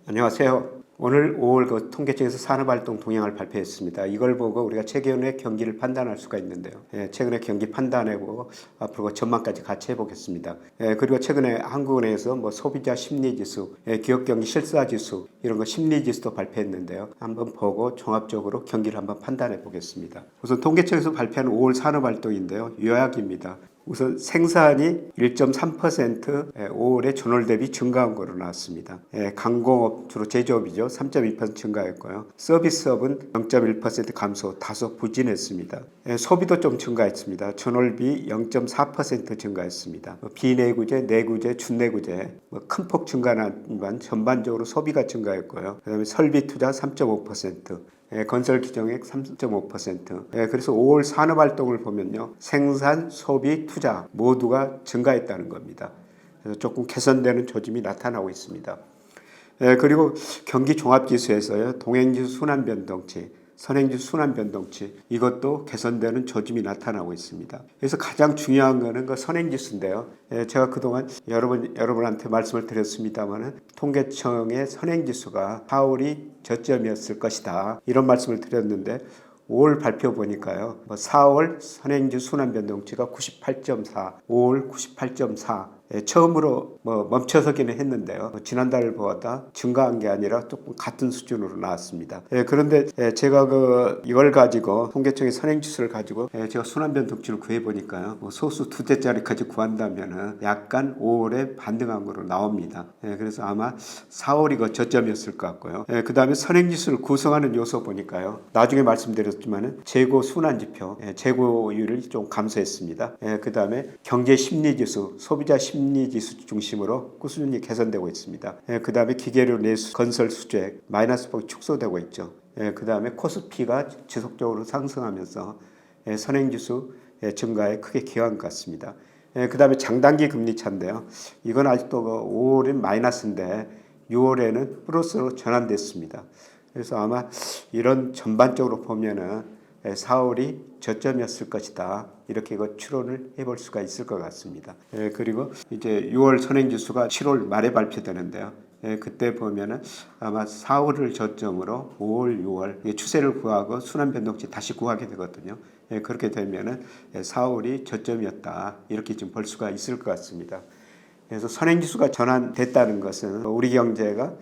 안녕하세요. 오늘 5월 통계청에서 산업활동 동향을 발표했습니다. 이걸 보고 우리가 최근의 경기를 판단할 수가 있는데요. 최근의 경기 판단해보고 앞으로 전망까지 같이 해보겠습니다. 그리고 최근에 한국은행에서 소비자 심리지수, 기업경기 실사지수 이런 거 심리지수도 발표했는데요. 한번 보고 종합적으로 경기를 한번 판단해 보겠습니다. 우선 통계청에서 발표한 5월 산업활동인데요. 요약입니다. 우선 생산이 1.3% 5월에 전월 대비 증가한 거로 나왔습니다. 강공업 주로 제조업이죠. 3.2% 증가했고요. 서비스업은 0.1% 감소, 다소 부진했습니다. 소비도 좀 증가했습니다. 전월 비 0.4% 증가했습니다. 비내구재, 내구재, 준내구재 큰 폭 증가는 전반적으로 소비가 증가했고요. 그다음에 설비 투자 3.5%. 건설 기정액 3.5%. 그래서 5월 산업활동을 보면요. 생산, 소비, 투자 모두가 증가했다는 겁니다. 그래서 조금 개선되는 조짐이 나타나고 있습니다. 그리고 경기 종합지수에서요. 동행지수 순환변동치, 선행지수 순환변동치 이것도 개선되는 조짐이 나타나고 있습니다. 그래서 가장 중요한 거는 그 선행지수인데요. 제가 그동안 여러분한테 말씀을 드렸습니다만은 통계청의 선행지수가 4월이 저점이었을 것이다 이런 말씀을 드렸는데 5월 발표 보니까요. 4월 선행지수 순환변동치가 98.4, 5월 98.4 처음으로 멈춰서기는 했는데요. 지난달보다 증가한 게 아니라 조금 같은 수준으로 나왔습니다. 그런데 제가 이걸 가지고 통계청의 선행지수를 가지고 제가 순환변동치를 구해보니까요. 소수 두 대짜리까지 구한다면은 약간 5월에 반등한 거로 나옵니다. 그래서 아마 4월이 저점이었을 것 같고요. 그 다음에 선행지수를 구성하는 요소 보니까요. 나중에 말씀드렸지만은 재고 순환지표, 재고율이 좀 감소했습니다. 그 다음에 경제심리지수, 소비자 심리지수 중심으로 꾸준히 개선되고 있습니다. 그 다음에 기계료 내수, 건설 수주액, 마이너스 폭이 축소되고 있죠. 그 다음에 코스피가 지속적으로 상승하면서 선행지수 증가에 크게 기여한 것 같습니다. 그 다음에 장단기 금리차인데요. 이건 아직도 5월엔 마이너스인데 6월에는 플러스로 전환됐습니다. 그래서 아마 이런 전반적으로 보면은 4월이 저점이었을 것이다. 이렇게 추론을 해볼 수가 있을 것 같습니다. 그리고 이제 6월 선행지수가 7월 말에 발표되는데요. 그때 보면은 아마 4월을 저점으로 5월, 6월 추세를 구하고 순환변동치 다시 구하게 되거든요. 그렇게 되면은 4월이 저점이었다. 이렇게 좀 볼 수가 있을 것 같습니다. 그래서 선행지수가 전환됐다는 것은 우리 경제가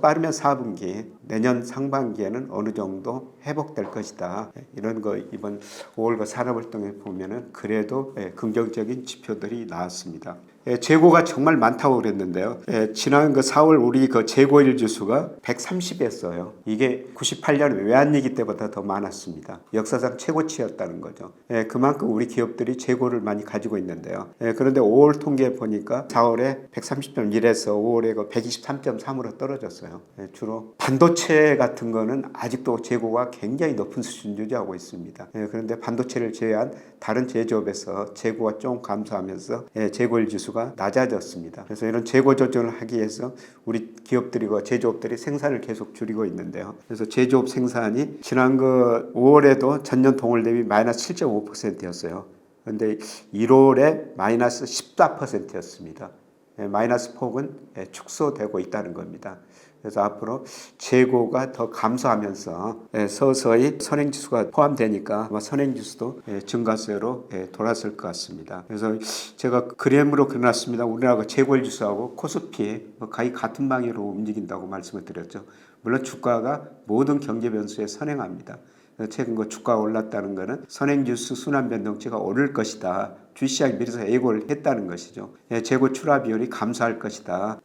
빠르면 4분기, 내년 상반기에는 어느 정도 회복될 것이다. 이런 거 이번 5월과 산업활동에 보면은 그래도 긍정적인 지표들이 나왔습니다. 재고가 정말 많다고 그랬는데요. 지난 4월 우리 재고일 지수가 130이었어요. 이게 98년 외환위기 때보다 더 많았습니다. 역사상 최고치였다는 거죠. 그만큼 우리 기업들이 재고를 많이 가지고 있는데요. 그런데 5월 통계 보니까 4월에 130.1에서 5월에 123.3으로 떨어졌어요. 주로 반도체 같은 거는 아직도 재고가 굉장히 높은 수준 유지하고 있습니다. 그런데 반도체를 제외한 다른 제조업에서 재고가 좀 감소하면서 재고일 지수가 낮아졌습니다. 그래서 이런 재고 조정을 하기 위해서 우리 기업들이고 제조업들이 생산을 계속 줄이고 있는데요. 그래서 제조업 생산이 지난 5월에도 전년 동월 대비 마이너스 7.5%였어요. 그런데 1월에 마이너스 14%였습니다. 마이너스 폭은 축소되고 있다는 겁니다. 그래서 앞으로 재고가 더 감소하면서 서서히 선행지수가 포함되니까 아마 선행지수도 증가세로 돌아설 것 같습니다. 그래서 제가 그램으로 그려놨습니다. 우리나라 재고일 지수하고 코스피 거의 같은 방향으로 움직인다고 말씀을 드렸죠. 물론 주가가 모든 경제 변수에 선행합니다. 최근 주가가 올랐다는 것은 선행지수 순환변동치가 오를 것이다. 주시장이 미리서 예고를 했다는 것이죠. 재고 출하 비율이 감소할 것이다.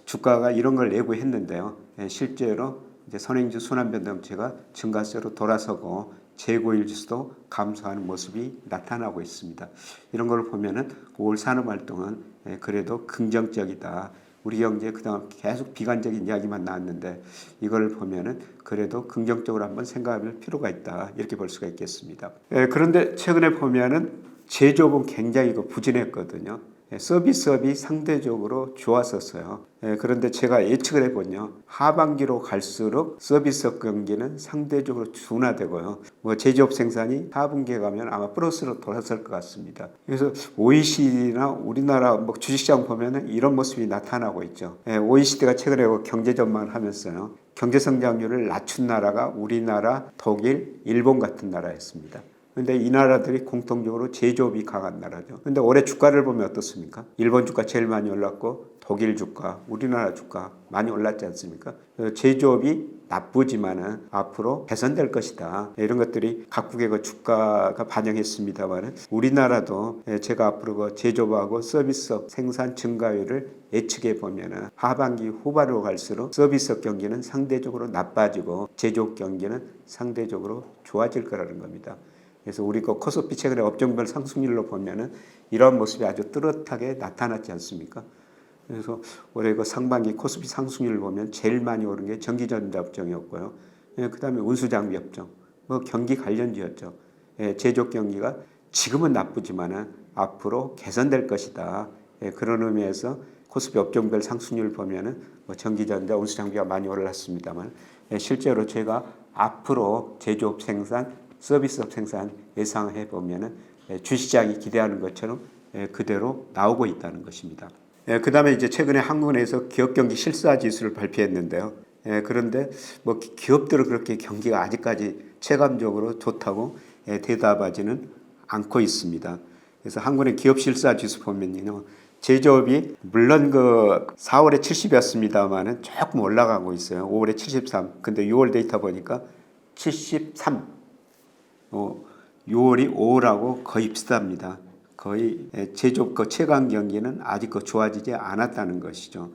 주가가 이런 걸 예고했는데요. 실제로 이제 선행지수 순환변동치가 증가세로 돌아서고 재고일 지수도 감소하는 모습이 나타나고 있습니다. 이런 걸 보면은 5월 산업활동은 그래도 긍정적이다. 우리 경제에 그동안 계속 비관적인 이야기만 나왔는데 이걸 보면은 그래도 긍정적으로 한번 생각할 필요가 있다. 이렇게 볼 수가 있겠습니다. 그런데 최근에 보면은 제조업은 굉장히 부진했거든요. 서비스업이 상대적으로 좋았었어요. 그런데 제가 예측을 해보면요. 하반기로 갈수록 서비스업 경기는 상대적으로 둔화되고요. 뭐 제조업 생산이 4분기에 가면 아마 플러스로 돌아설 것 같습니다. 그래서 OECD나 우리나라 뭐 주식시장 보면은 이런 모습이 나타나고 있죠. OECD가 최근에 경제 전망을 하면서요. 경제 성장률을 낮춘 나라가 우리나라, 독일, 일본 같은 나라였습니다. 근데 이 나라들이 공통적으로 제조업이 강한 나라죠. 근데 올해 주가를 보면 어떻습니까? 일본 주가 제일 많이 올랐고 독일 주가, 우리나라 주가 많이 올랐지 않습니까? 제조업이 나쁘지만은 앞으로 개선될 것이다. 이런 것들이 각국의 그 주가가 반영했습니다만은 우리나라도 제가 앞으로 그 제조업하고 서비스업 생산 증가율을 예측해 보면은 하반기 후반으로 갈수록 서비스업 경기는 상대적으로 나빠지고 제조업 경기는 상대적으로 좋아질 거라는 겁니다. 그래서 우리 그 코스피 최근에 업종별 상승률로 보면은 이런 모습이 아주 뚜렷하게 나타났지 않습니까? 그래서 올해 그 상반기 코스피 상승률을 보면 제일 많이 오른 게 전기전자 업종이었고요. 그다음에 운수장비 업종, 뭐 경기 관련주였죠. 제조업 경기가 지금은 나쁘지만은 앞으로 개선될 것이다. 그런 의미에서 코스피 업종별 상승률을 보면은 뭐 전기전자, 운수장비가 많이 올랐습니다만 실제로 제가 앞으로 제조업 생산 서비스업 생산 예상해 보면은 주시장이 기대하는 것처럼 그대로 나오고 있다는 것입니다. 그다음에 이제 최근에 한국은행에서 기업 경기 실사 지수를 발표했는데요. 그런데 뭐 기업들은 그렇게 경기가 아직까지 체감적으로 좋다고 대답하지는 않고 있습니다. 그래서 한국은행 기업 실사 지수 보면요. 제조업이 물론 그 4월에 70이었습니다만은 조금 올라가고 있어요. 5월에 73. 근데 6월 데이터 보니까 73. 6월이 5월하고 거의 비슷합니다. 거의 제조업 그 체감 경기는 아직 좋아지지 않았다는 것이죠.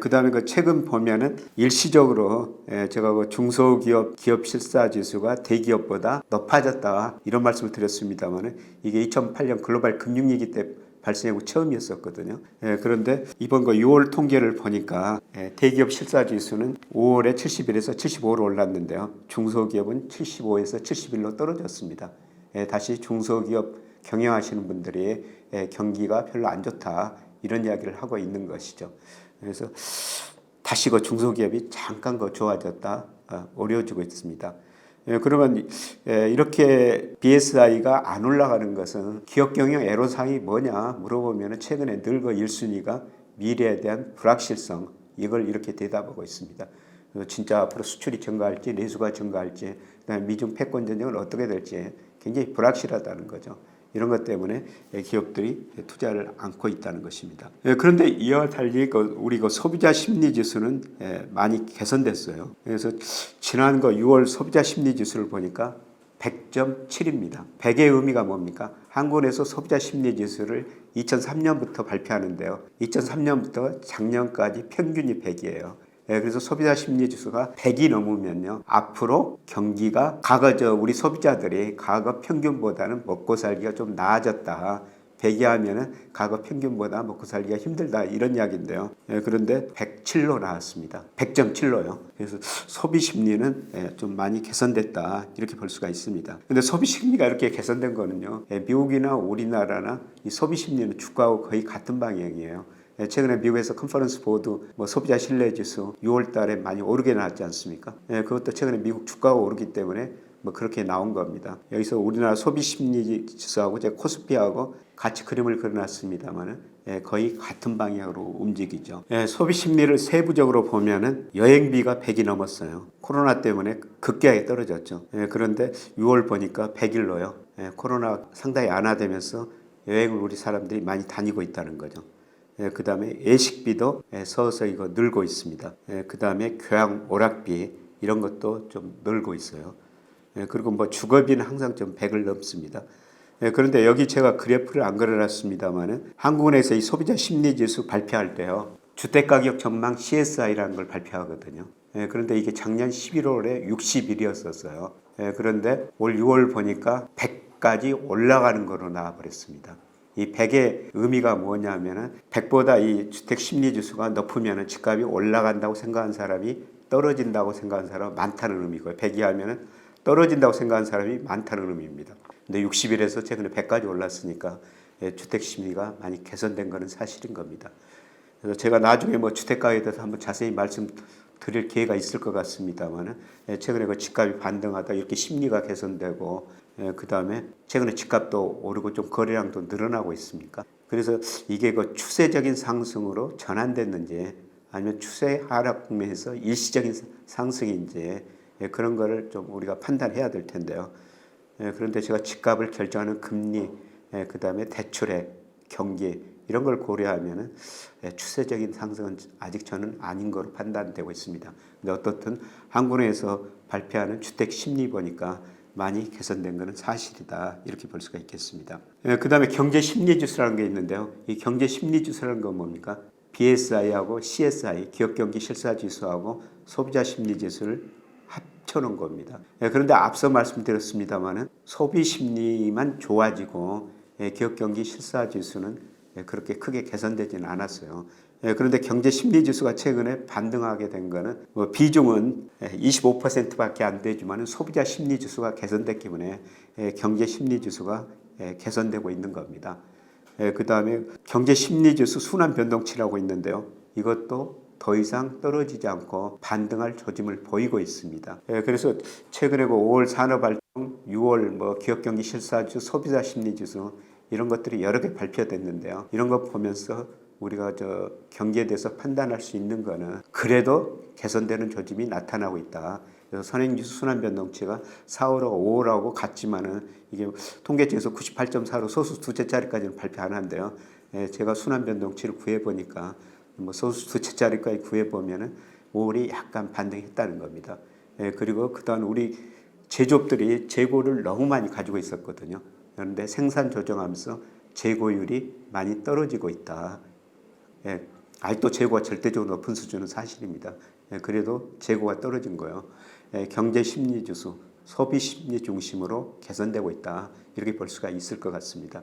그 다음에 그 최근 보면은 일시적으로 제가 그 중소기업 기업 실사 지수가 대기업보다 높아졌다 이런 말씀을 드렸습니다만은 이게 2008년 글로벌 금융위기 때 발생하고 처음이었었거든요. 그런데 이번 그 6월 통계를 보니까 대기업 실사 지수는 5월에 71에서 75로 올랐는데요. 중소기업은 75에서 71로 떨어졌습니다. 다시 중소기업 경영하시는 분들이 경기가 별로 안 좋다 이런 이야기를 하고 있는 것이죠. 그래서 다시 그 중소기업이 잠깐 좋아졌다 어려워지고 있습니다. 그러면 이렇게 BSI가 안 올라가는 것은 기업 경영 애로사항이 뭐냐 물어보면 최근에 늘 그 1순위가 미래에 대한 불확실성 이걸 이렇게 대답하고 있습니다. 진짜 앞으로 수출이 증가할지 내수가 증가할지 그다음에 미중 패권 전쟁은 어떻게 될지 굉장히 불확실하다는 거죠. 이런 것 때문에 기업들이 투자를 않고 있다는 것입니다. 그런데 이와 달리 우리 소비자 심리 지수는 많이 개선됐어요. 그래서 지난 6월 소비자 심리 지수를 보니까 100.7입니다. 100의 의미가 뭡니까? 한국에서 소비자 심리 지수를 2003년부터 발표하는데요. 2003년부터 작년까지 평균이 100이에요. 그래서 소비자 심리 지수가 100이 넘으면요. 앞으로 경기가 우리 소비자들이 과거 평균보다는 먹고 살기가 좀 나아졌다. 100이 하면은 과거 평균보다 먹고 살기가 힘들다 이런 이야기인데요. 그런데 107로 나왔습니다. 100.7로요. 그래서 소비 심리는 좀 많이 개선됐다 이렇게 볼 수가 있습니다. 근데 소비 심리가 이렇게 개선된 거는요. 미국이나 우리나라나 이 소비 심리는 주가하고 거의 같은 방향이에요. 최근에 미국에서 컨퍼런스 보드 소비자 신뢰지수 6월 달에 많이 오르게 나왔지 않습니까? 그것도 최근에 미국 주가가 오르기 때문에 그렇게 나온 겁니다. 여기서 우리나라 소비심리지수하고 제가 코스피하고 같이 그림을 그려놨습니다만은 거의 같은 방향으로 움직이죠. 소비심리를 세부적으로 보면은 여행비가 100이 넘었어요. 코로나 때문에 급격하게 떨어졌죠. 그런데 6월 보니까 100일로요. 코로나 상당히 완화되면서 여행을 우리 사람들이 많이 다니고 있다는 거죠. 그 다음에 예식비도 서서히 늘고 있습니다. 그 다음에 교양 오락비 이런 것도 좀 늘고 있어요. 그리고 주거비는 항상 좀 100을 넘습니다. 그런데 여기 제가 그래프를 안 그려놨습니다만은 한국은행에서 이 소비자 심리지수 발표할 때요. 주택가격 전망 CSI라는 걸 발표하거든요. 그런데 이게 작년 11월에 61이었었어요. 그런데 올 6월 보니까 100까지 올라가는 거로 나와버렸습니다. 이 100의 의미가 뭐냐면은 100보다 이 주택 심리 지수가 높으면은 집값이 올라간다고 생각한 사람이 떨어진다고 생각한 사람 많다는 의미고요. 100이 하면은 떨어진다고 생각한 사람이 많다는 의미입니다. 근데 60일에서 최근에 100까지 올랐으니까 주택 심리가 많이 개선된 것은 사실인 겁니다. 그래서 제가 나중에 뭐 주택가에 대해서 한번 자세히 말씀드릴 기회가 있을 것 같습니다만은 최근에 그 집값이 반등하다 이렇게 심리가 개선되고 그 다음에 최근에 집값도 오르고 좀 거래량도 늘어나고 있습니까? 그래서 이게 그 추세적인 상승으로 전환됐는지 아니면 추세 하락 국면에서 일시적인 상승인지 그런 거를 좀 우리가 판단해야 될 텐데요. 그런데 제가 집값을 결정하는 금리, 그 다음에 대출액, 경기 이런 걸 고려하면은 추세적인 상승은 아직 저는 아닌 거로 판단되고 있습니다. 근데 어떻든 한국은행에서 발표하는 주택 심리 보니까 많이 개선된 것은 사실이다 이렇게 볼 수가 있겠습니다. 그 다음에 경제 심리 지수라는 게 있는데요. 이 경제 심리 지수라는 건 뭡니까? BSI하고 CSI, 기업 경기 실사 지수하고 소비자 심리 지수를 합쳐놓은 겁니다. 그런데 앞서 말씀드렸습니다만은 소비 심리만 좋아지고 기업 경기 실사 지수는 그렇게 크게 개선되지는 않았어요. 그런데 경제 심리 지수가 최근에 반등하게 된 거는 뭐 비중은 25%밖에 안 되지만 소비자 심리 지수가 개선됐기 때문에 경제 심리 지수가 개선되고 있는 겁니다. 그 다음에 경제 심리 지수 순환 변동치라고 있는데요. 이것도 더 이상 떨어지지 않고 반등할 조짐을 보이고 있습니다. 그래서 최근에 그 5월 산업활동, 6월 뭐 기업 경기 실사지수, 소비자 심리 지수 이런 것들이 여러 개 발표됐는데요. 이런 거 보면서 우리가 경기에 대해서 판단할 수 있는 거는 그래도 개선되는 조짐이 나타나고 있다. 그래서 선행지수 순환변동치가 4월하고 5월하고 같지만은 이게 통계청에서 98.4로 소수 두째 자리까지는 발표 안 한대요. 제가 순환변동치를 구해보니까 뭐 소수 두째 자리까지 구해보면은 5월이 약간 반등했다는 겁니다. 그리고 그다음 우리 제조업들이 재고를 너무 많이 가지고 있었거든요. 그런데 생산 조정하면서 재고율이 많이 떨어지고 있다. 아직도 재고가 절대적으로 높은 수준은 사실입니다. 그래도 재고가 떨어진 거예요. 경제 심리 지수, 소비 심리 중심으로 개선되고 있다. 이렇게 볼 수가 있을 것 같습니다.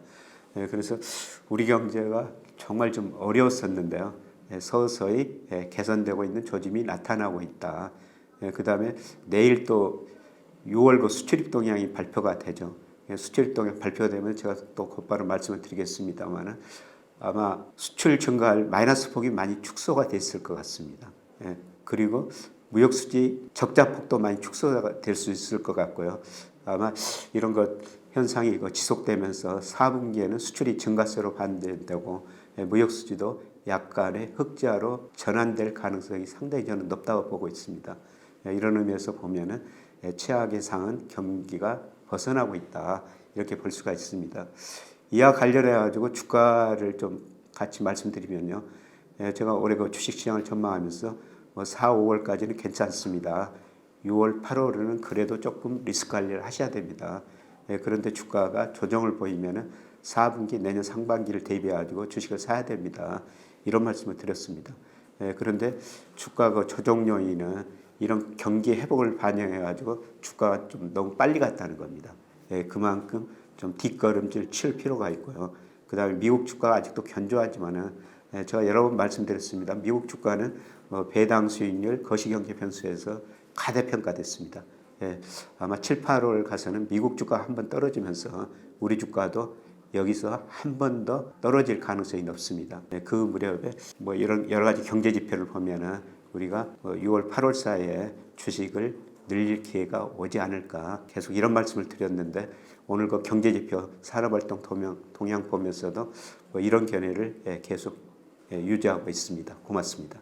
그래서 우리 경제가 정말 좀 어려웠었는데요. 서서히 개선되고 있는 조짐이 나타나고 있다. 그 다음에 내일 또 6월 그 수출입 동향이 발표가 되죠. 수출입 동향 발표가 되면 제가 또 곧바로 말씀을 드리겠습니다만은 아마 수출 증가할 마이너스 폭이 많이 축소가 됐을 것 같습니다. 그리고 무역 수지 적자 폭도 많이 축소가 될 수 있을 것 같고요. 아마 이런 것 현상이 지속되면서 4분기에는 수출이 증가세로 반전되고 무역 수지도 약간의 흑자로 전환될 가능성이 상당히 저는 높다고 보고 있습니다. 이런 의미에서 보면은 최악의 상은 경기가 벗어나고 있다 이렇게 볼 수가 있습니다. 이와 관련해 가지고 주가를 좀 같이 말씀드리면요. 제가 올해 그 주식시장을 전망하면서 뭐 4, 5월까지는 괜찮습니다. 6월, 8월에는 그래도 조금 리스크 관리를 하셔야 됩니다. 그런데 주가가 조정을 보이면은 4분기 내년 상반기를 대비해 가지고 주식을 사야 됩니다. 이런 말씀을 드렸습니다. 그런데 주가 그 조정 요인은 이런 경기 회복을 반영해 가지고 주가가 좀 너무 빨리 갔다는 겁니다. 그만큼 좀 뒷걸음질 칠 필요가 있고요. 그 다음에 미국 주가가 아직도 견조하지만은 제가 여러 번 말씀드렸습니다. 미국 주가는 배당 수익률, 거시경제 변수에서 가대평가됐습니다. 아마 7, 8월 가서는 미국 주가 한번 떨어지면서 우리 주가도 여기서 한 번 더 떨어질 가능성이 높습니다. 그 무렵에 뭐 이런 여러 가지 경제 지표를 보면은 우리가 6월, 8월 사이에 주식을 늘릴 기회가 오지 않을까 계속 이런 말씀을 드렸는데 오늘 그 경제지표 산업활동 동향 보면서도 이런 견해를 계속 유지하고 있습니다. 고맙습니다.